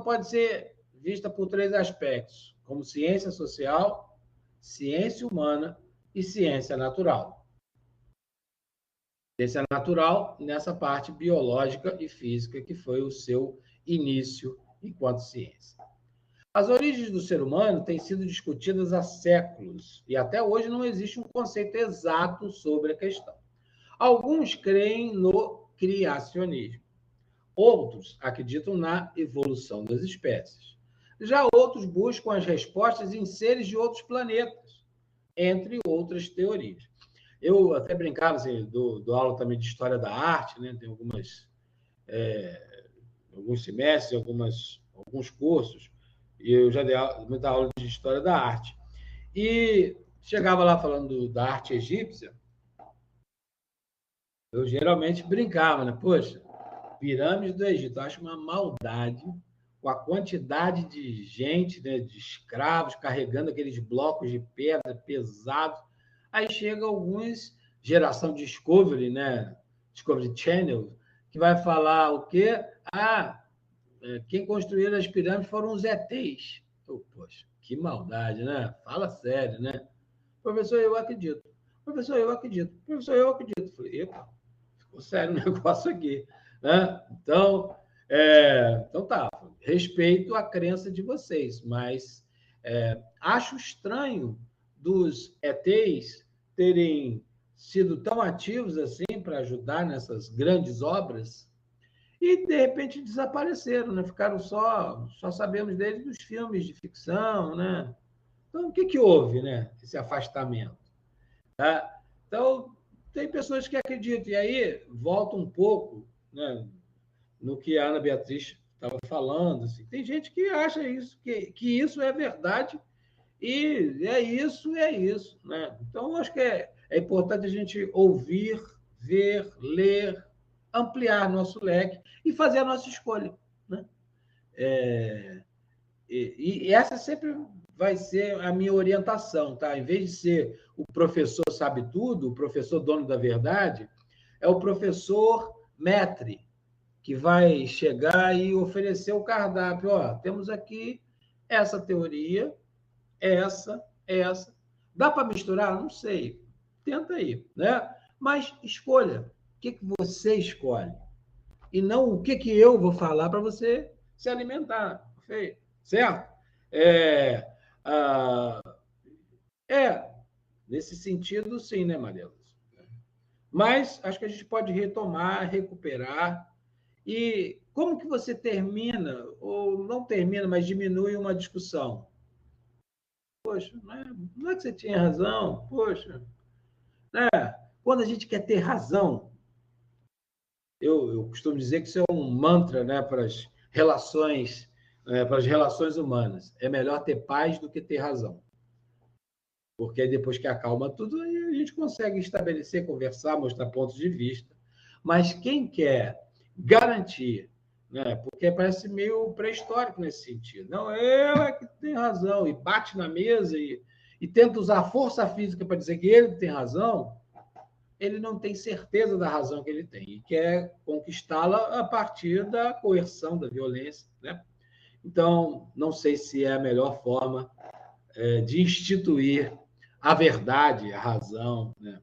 pode ser vista por três aspectos, como ciência social, ciência humana e ciência natural. Ciência natural nessa parte biológica e física, que foi o seu início enquanto ciência. As origens do ser humano têm sido discutidas há séculos e até hoje não existe um conceito exato sobre a questão. Alguns creem no criacionismo, outros acreditam na evolução das espécies. Já outros buscam as respostas em seres de outros planetas, entre outras teorias. Eu até brincava, assim, dou aula também de história da arte, né? Tem alguns semestres, alguns cursos, e eu já dei muita aula de história da arte. E chegava lá falando da arte egípcia, eu geralmente brincava, né? Poxa, pirâmides do Egito, eu acho uma maldade com a quantidade de gente, né, de escravos carregando aqueles blocos de pedra pesados. Aí chega alguns, geração Discovery, né? Discovery Channel, que vai falar o quê? Quem construiu as pirâmides foram os ETs. Poxa, que maldade, né? Fala sério, né? Professor, eu acredito. Professor, eu acredito. Professor, eu acredito. Falei, epa, ficou sério o negócio aqui. Né? Então tá, respeito a crença de vocês, mas acho estranho dos ETs terem sido tão ativos assim para ajudar nessas grandes obras e, de repente, desapareceram, né? Ficaram só sabemos deles dos filmes de ficção, né? Então, o que houve, né? Esse afastamento. Tá? Então, tem pessoas que acreditam, e aí volta um pouco, né, no que a Ana Beatriz estava falando. Assim. Tem gente que acha isso, que isso é verdade, e é isso. Né? Então, acho que é importante a gente ouvir, ver, ler, ampliar nosso leque e fazer a nossa escolha. Né? E essa sempre vai ser a minha orientação, tá? Em vez de ser o professor sabe tudo, o professor dono da verdade, é o professor maître, que vai chegar e oferecer o cardápio. Ó, temos aqui essa teoria, essa. Dá para misturar? Não sei. Tenta aí, né? Mas escolha. O que você escolhe? E não o que eu vou falar para você se alimentar. Certo? É, ah, nesse sentido, sim, né, Maria Lúcia? Mas acho que a gente pode retomar, recuperar. E como que você termina, ou não termina, mas diminui uma discussão? Poxa, não é que você tinha razão? Poxa, né? Quando a gente quer ter razão, eu costumo dizer que isso é um mantra, né, para as relações humanas. É melhor ter paz do que ter razão. Porque aí depois que acalma tudo, aí a gente consegue estabelecer, conversar, mostrar pontos de vista. Mas quem quer garantir, né, porque parece meio pré-histórico nesse sentido, não, eu é que tenho razão, e bate na mesa e tenta usar a força física para dizer que ele tem razão, ele não tem certeza da razão que ele tem e quer conquistá-la a partir da coerção, da violência. Né? Então, não sei se é a melhor forma de instituir a verdade, a razão. Né?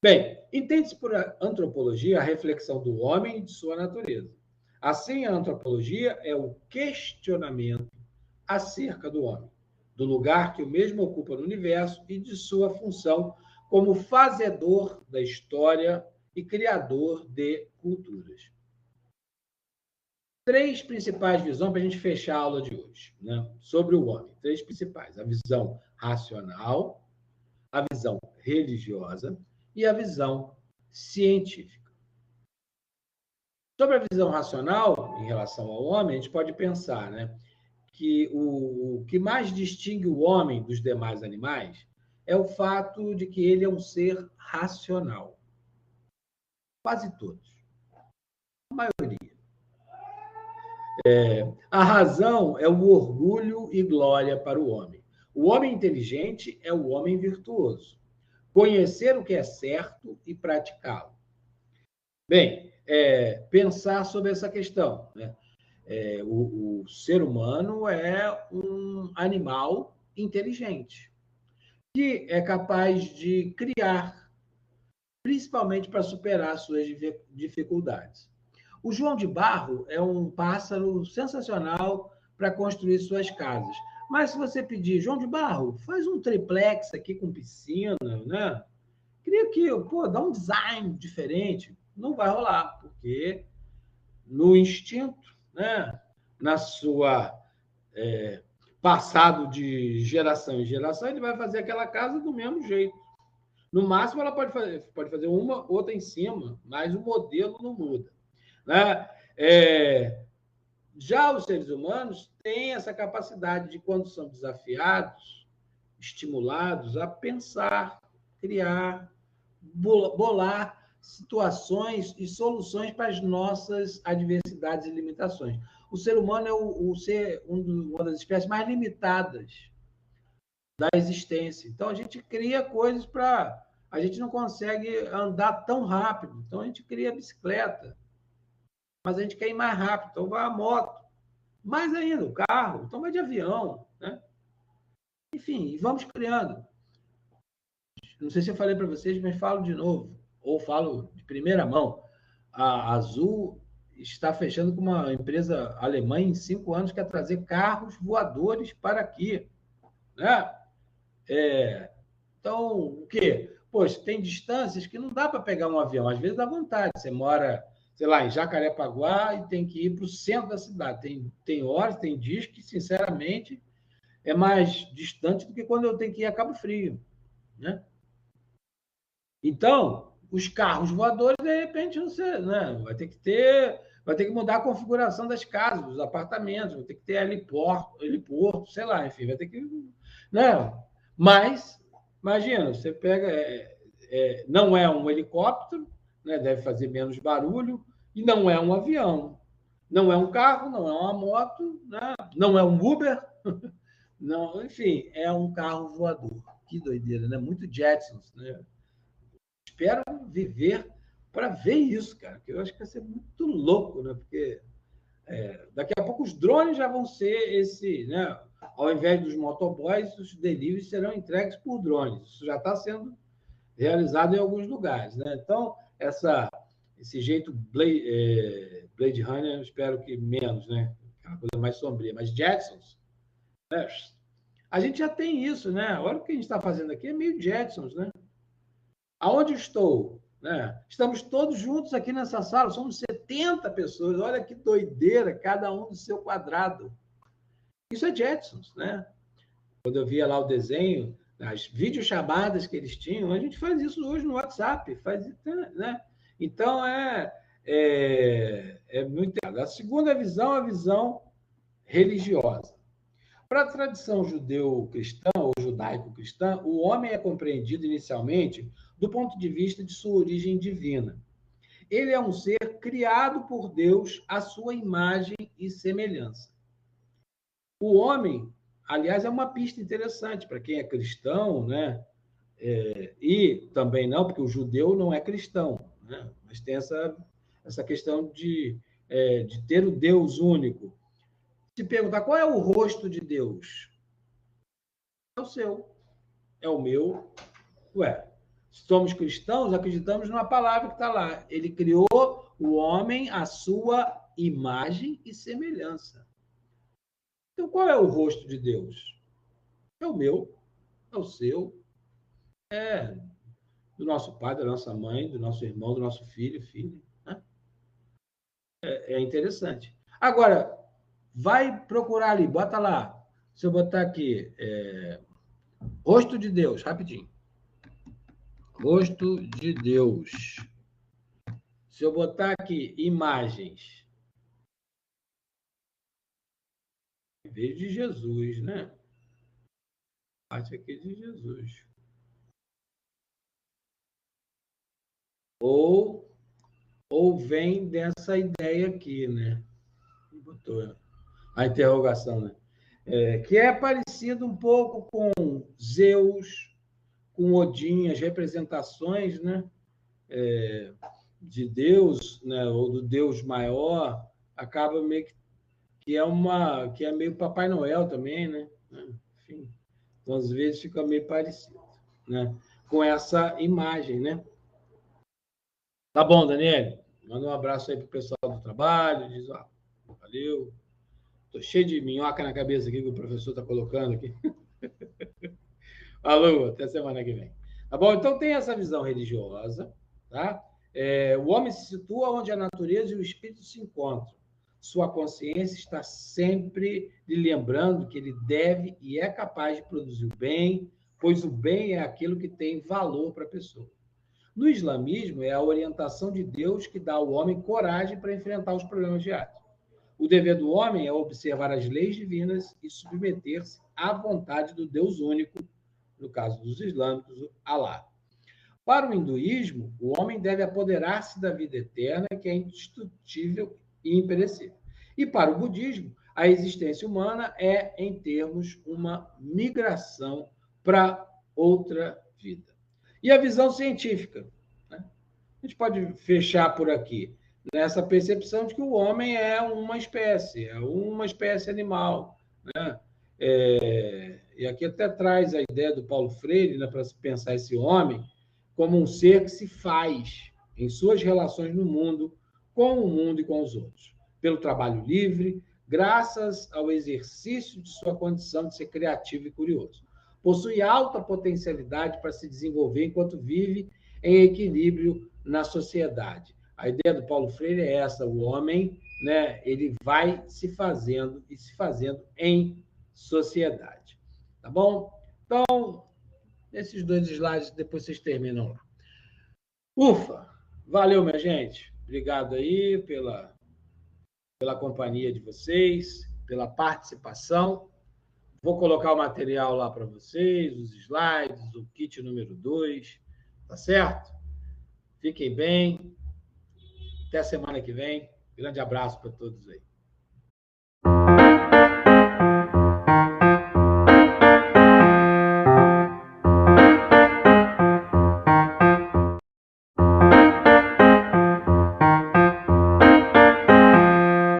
Bem, entende-se por antropologia a reflexão do homem e de sua natureza. Assim, a antropologia é o questionamento acerca do homem, do lugar que o mesmo ocupa no universo e de sua função como fazedor da história e criador de culturas. Três principais visões para a gente fechar a aula de hoje, né? Sobre o homem. Três principais: a visão racional, a visão religiosa e a visão científica. Sobre a visão racional, em relação ao homem, a gente pode pensar, né, que o que mais distingue o homem dos demais animais é o fato de que ele é um ser racional. Quase todos. A maioria. A razão é o orgulho e glória para o homem. O homem inteligente é o homem virtuoso. Conhecer o que é certo e praticá-lo. Bem, pensar sobre essa questão. Né? O ser humano é um animal inteligente, que é capaz de criar, principalmente para superar suas dificuldades. O João de Barro é um pássaro sensacional para construir suas casas. Mas se você pedir, João de Barro, faz um triplex aqui com piscina, né? Queria que, dá um design diferente. Não vai rolar, porque no instinto, né? Na sua passado de geração em geração, ele vai fazer aquela casa do mesmo jeito. No máximo, ela pode fazer uma, outra em cima, mas o modelo não muda. Né? Já os seres humanos têm essa capacidade de, quando são desafiados, estimulados a pensar, criar, bolar situações e soluções para as nossas adversidades e limitações. O ser humano é uma das espécies mais limitadas da existência. Então, a gente cria coisas para... A gente não consegue andar tão rápido, então a gente cria bicicleta, mas a gente quer ir mais rápido, então vai a moto. Mais ainda, o carro, então vai de avião. Né? Enfim, vamos criando. Não sei se eu falei para vocês, mas falo de novo, ou falo de primeira mão. A Azul está fechando com uma empresa alemã em 5 anos que quer trazer carros voadores para aqui. Né? Então, o quê? Poxa, tem distâncias que não dá para pegar um avião. Às vezes dá vontade. Você mora, sei lá, em Jacarepaguá e tem que ir para o centro da cidade. Tem horas, tem dias que, sinceramente, é mais distante do que quando eu tenho que ir a Cabo Frio. Né? Então, os carros voadores, de repente, você, né, vai ter que mudar a configuração das casas, dos apartamentos, vai ter que ter heliporto, sei lá, enfim, vai ter que... Né? Mas, imagina, você pega... não é um helicóptero, né, deve fazer menos barulho, e não é um avião. Não é um carro, não é uma moto, né? Não é um Uber, não, enfim, é um carro voador. Que doideira, né? Muito Jetsons, né? Espero viver para ver isso, cara, que eu acho que vai ser muito louco, né? Porque daqui a pouco os drones já vão ser esse, né? Ao invés dos motoboys, os deliveries serão entregues por drones. Isso já está sendo realizado em alguns lugares, né? Então, esse jeito Blade Runner, eu espero que menos, né? Aquela coisa mais sombria. Mas Jetsons, né? A gente já tem isso, né? Olha o que a gente está fazendo aqui, é meio Jetsons, né? Aonde estou? Né? Estamos todos juntos aqui nessa sala, somos 70 pessoas, olha que doideira, cada um do seu quadrado. Isso é Jetsons, né? Quando eu via lá o desenho, as videochamadas que eles tinham, a gente faz isso hoje no WhatsApp, né? Então, muito... A segunda visão é a visão religiosa. Para a tradição judeu-cristã ou judaico-cristã, o homem é compreendido inicialmente do ponto de vista de sua origem divina. Ele é um ser criado por Deus à sua imagem e semelhança. O homem, aliás, é uma pista interessante para quem é cristão, né? E também não, porque o judeu não é cristão, né? Mas tem essa questão de ter o Deus único. Se perguntar qual é o rosto de Deus, é o seu, é o meu. Ué, somos cristãos, acreditamos numa palavra que está lá. Ele criou o homem à sua imagem e semelhança. Então, qual é o rosto de Deus? É o meu, é o seu, é do nosso pai, da nossa mãe, do nosso irmão, do nosso filho, filha. Né? É interessante. Agora, vai procurar ali, bota lá. Se eu botar aqui, rosto de Deus, rapidinho. Rosto de Deus. Se eu botar aqui imagens, vejo de Jesus, né? Parte aqui de Jesus. Ou vem dessa ideia aqui, né? Botou a interrogação, né? Que é parecido um pouco com Zeus, com Odin, as representações, né? De Deus, né? Ou do Deus maior, acaba meio que que é meio Papai Noel também, né? Enfim, então, às vezes fica meio parecido, né? Com essa imagem, né? Tá bom, Daniel? Manda um abraço aí pro pessoal do trabalho, diz, ó, valeu. Tô cheio de minhoca na cabeça aqui que o professor tá colocando aqui. Falou, até semana que vem. Tá bom? Então tem essa visão religiosa, tá? O homem se situa onde a natureza e o espírito se encontram. Sua consciência está sempre lhe lembrando que ele deve e é capaz de produzir o bem, pois o bem é aquilo que tem valor para a pessoa. No islamismo, é a orientação de Deus que dá ao homem coragem para enfrentar os problemas diários. O dever do homem é observar as leis divinas e submeter-se à vontade do Deus único, no caso dos islâmicos, Alá. Para o hinduísmo, o homem deve apoderar-se da vida eterna, que é indestrutível e imperecível. E para o budismo, a existência humana é, em termos, uma migração para outra vida. E a visão científica, né? A gente pode fechar por aqui, nessa percepção de que o homem é uma espécie animal, né? E aqui até traz a ideia do Paulo Freire, né, para se pensar esse homem como um ser que se faz em suas relações no mundo, com o mundo e com os outros, pelo trabalho livre, graças ao exercício de sua condição de ser criativo e curioso. Possui alta potencialidade para se desenvolver enquanto vive em equilíbrio na sociedade. A ideia do Paulo Freire é essa: o homem, né, ele vai se fazendo e se fazendo em sociedade. Tá bom? Então, esses 2 slides, depois vocês terminam lá. Ufa! Valeu, minha gente. Obrigado aí pela companhia de vocês, pela participação. Vou colocar o material lá para vocês, os slides, o kit número 2, tá certo? Fiquem bem. Até semana que vem. Grande abraço para todos aí.